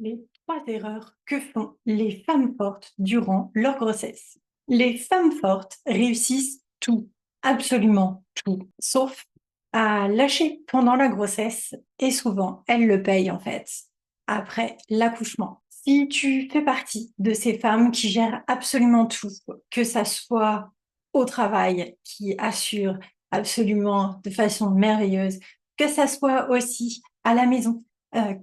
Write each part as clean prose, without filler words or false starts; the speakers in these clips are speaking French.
Les 3 erreurs que font les femmes fortes durant leur grossesse. Les femmes fortes réussissent tout, absolument tout, sauf à lâcher pendant la grossesse et souvent elles le payent en fait après l'accouchement. Si tu fais partie de ces femmes qui gèrent absolument tout, que ça soit au travail, qui assure absolument de façon merveilleuse, que ça soit aussi à la maison,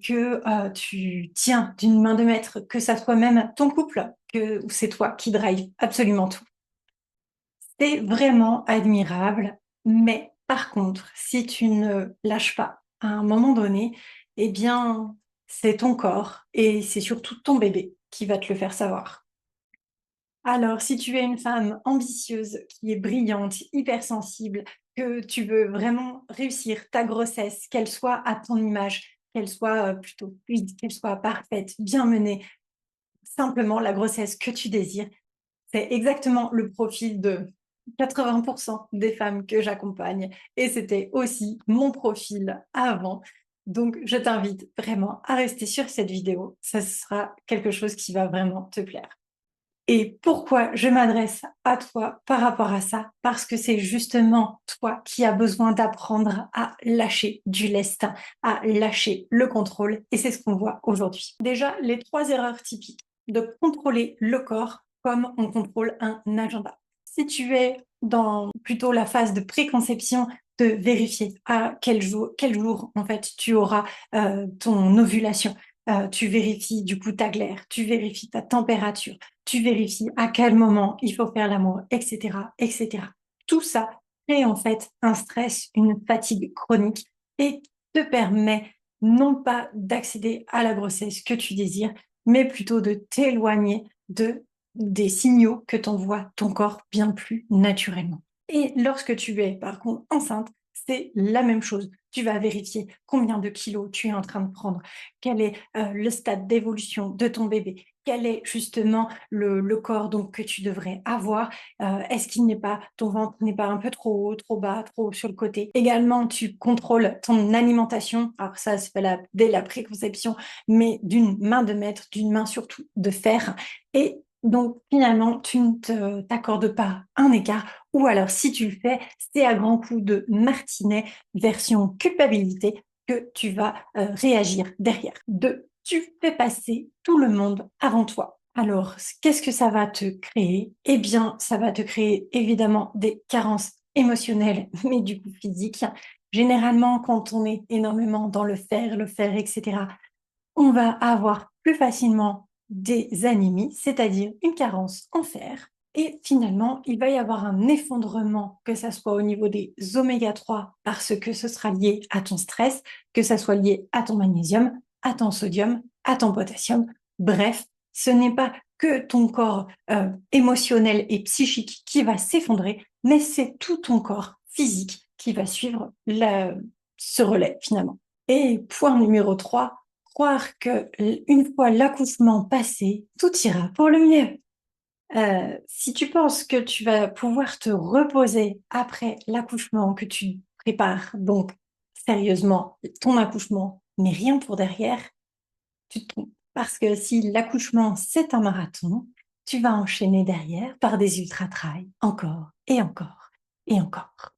que tu tiens d'une main de maître, que ça soit même ton couple, que c'est toi qui drive absolument tout. C'est vraiment admirable, mais par contre, si tu ne lâches pas à un moment donné, eh bien, c'est ton corps et c'est surtout ton bébé qui va te le faire savoir. Alors, si tu es une femme ambitieuse, qui est brillante, hypersensible, que tu veux vraiment réussir ta grossesse, qu'elle soit à ton image, qu'elle soit plutôt fluide, qu'elle soit parfaite, bien menée, simplement la grossesse que tu désires, c'est exactement le profil de 80% des femmes que j'accompagne et c'était aussi mon profil avant. Donc, je t'invite vraiment à rester sur cette vidéo. Ça sera quelque chose qui va vraiment te plaire. Et pourquoi je m'adresse à toi par rapport à ça? Parce que c'est justement toi qui as besoin d'apprendre à lâcher du lest, à lâcher le contrôle. Et c'est ce qu'on voit aujourd'hui. Déjà, les 3 erreurs typiques de contrôler le corps comme on contrôle un agenda. Si tu es dans plutôt la phase de préconception, de vérifier à quel jour en fait tu auras ton ovulation. Tu vérifies du coup ta glaire, tu vérifies ta température, tu vérifies à quel moment il faut faire l'amour, etc., etc. Tout ça crée en fait un stress, une fatigue chronique et te permet non pas d'accéder à la grossesse que tu désires, mais plutôt de t'éloigner des signaux que t'envoie ton corps bien plus naturellement. Et lorsque tu es par contre enceinte, c'est la même chose. Tu vas vérifier combien de kilos tu es en train de prendre, quel est le stade d'évolution de ton bébé, quel est justement le corps donc que tu devrais avoir. Est-ce qu'il n'est pas, ton ventre n'est pas un peu trop haut, trop bas, trop haut sur le côté. Également, tu contrôles ton alimentation. Alors ça, c'est pas dès la préconception, mais d'une main de maître, d'une main surtout de fer. Et donc finalement, tu ne t'accordes pas un écart, ou alors si tu le fais, c'est à grands coups de martinet version culpabilité que tu vas réagir derrière. 2, tu fais passer tout le monde avant toi. Alors, qu'est-ce que ça va te créer? Eh bien, ça va te créer évidemment des carences émotionnelles, mais du coup physiques. Généralement, quand on est énormément dans le faire, etc., on va avoir plus facilement des anémies, c'est-à-dire une carence en fer. Et finalement, il va y avoir un effondrement, que ça soit au niveau des oméga 3, parce que ce sera lié à ton stress, que ça soit lié à ton magnésium, à ton sodium, à ton potassium. Bref, ce n'est pas que ton corps émotionnel et psychique qui va s'effondrer, mais c'est tout ton corps physique qui va suivre ce relais finalement. Et point numéro 3, croire que une fois l'accouchement passé, tout ira pour le mieux. Si tu penses que tu vas pouvoir te reposer après l'accouchement, que tu prépares donc sérieusement ton accouchement, mais rien pour derrière, tu te trompes. Parce que si l'accouchement, c'est un marathon, tu vas enchaîner derrière par des ultra-trails, encore et encore et encore.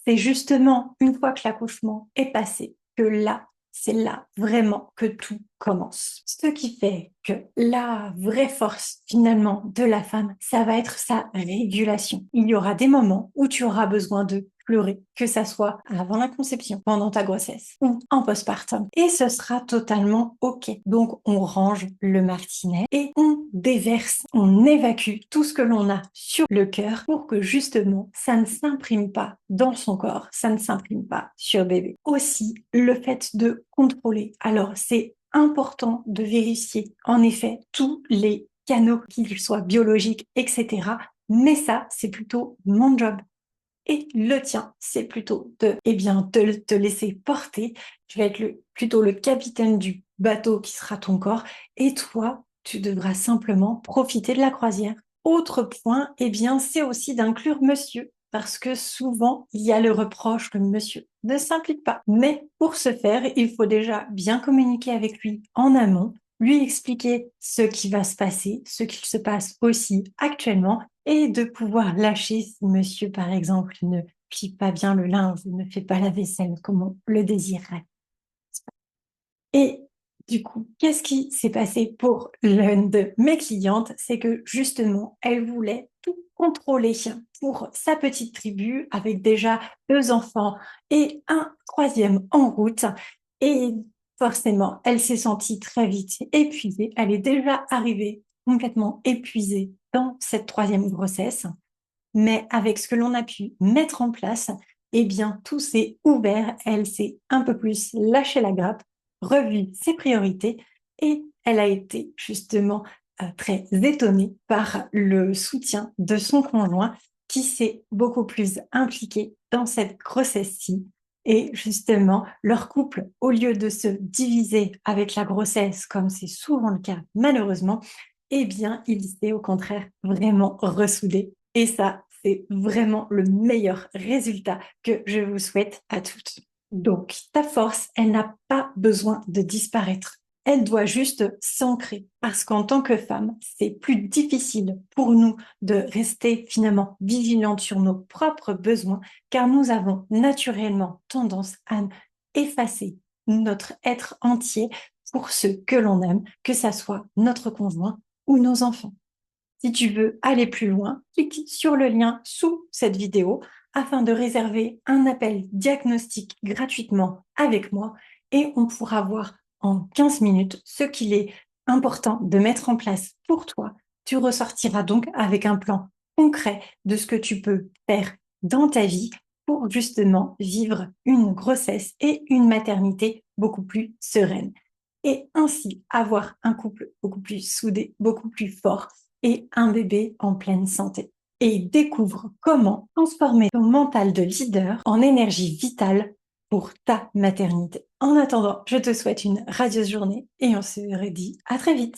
C'est justement une fois que l'accouchement est passé que là, c'est là vraiment que tout commence. Ce qui fait que la vraie force finalement de la femme, ça va être sa régulation. Il y aura des moments où tu auras besoin de pleurer, que ça soit avant la conception, pendant ta grossesse ou en postpartum. Et ce sera totalement OK. Donc, on range le martinet et on déverse, on évacue tout ce que l'on a sur le cœur pour que justement, ça ne s'imprime pas dans son corps, ça ne s'imprime pas sur bébé. Aussi, le fait de contrôler. Alors, c'est important de vérifier en effet tous les canaux, qu'ils soient biologiques, etc. Mais ça, c'est plutôt mon job. Et le tien, c'est plutôt eh bien, te laisser porter. Tu vas être plutôt le capitaine du bateau qui sera ton corps. Et toi, tu devras simplement profiter de la croisière. Autre point, eh bien, c'est aussi d'inclure monsieur. Parce que souvent, il y a le reproche que monsieur ne s'implique pas. Mais pour ce faire, il faut déjà bien communiquer avec lui en amont lui expliquer ce qui va se passer, ce qu'il se passe aussi actuellement, et de pouvoir lâcher si monsieur, par exemple, ne plie pas bien le linge, ne fait pas la vaisselle comme on le désirerait. Et du coup, qu'est-ce qui s'est passé pour l'une de mes clientes? C'est que justement, elle voulait tout contrôler pour sa petite tribu avec déjà 2 enfants et un troisième en route. Et forcément, elle s'est sentie très vite épuisée. Elle est déjà arrivée complètement épuisée dans cette troisième grossesse. Mais avec ce que l'on a pu mettre en place, eh bien, tout s'est ouvert. Elle s'est un peu plus lâché la grappe, revu ses priorités et elle a été justement très étonnée par le soutien de son conjoint qui s'est beaucoup plus impliqué dans cette grossesse-ci. Et justement, leur couple, au lieu de se diviser avec la grossesse, comme c'est souvent le cas malheureusement, eh bien, il s'est au contraire vraiment ressoudé. Et ça, c'est vraiment le meilleur résultat que je vous souhaite à toutes. Donc, ta force, elle n'a pas besoin de disparaître. Elle doit juste s'ancrer parce qu'en tant que femme, c'est plus difficile pour nous de rester finalement vigilantes sur nos propres besoins car nous avons naturellement tendance à effacer notre être entier pour ceux que l'on aime, que ça soit notre conjoint ou nos enfants. Si tu veux aller plus loin, clique sur le lien sous cette vidéo afin de réserver un appel diagnostic gratuitement avec moi et on pourra voir en 15 minutes ce qu'il est important de mettre en place pour toi. Tu ressortiras donc avec un plan concret de ce que tu peux faire dans ta vie pour justement vivre une grossesse et une maternité beaucoup plus sereine et ainsi avoir un couple beaucoup plus soudé, beaucoup plus fort et un bébé en pleine santé. Et découvre comment transformer ton mental de leader en énergie vitale pour ta maternité. En attendant, je te souhaite une radieuse journée et on se redit à très vite.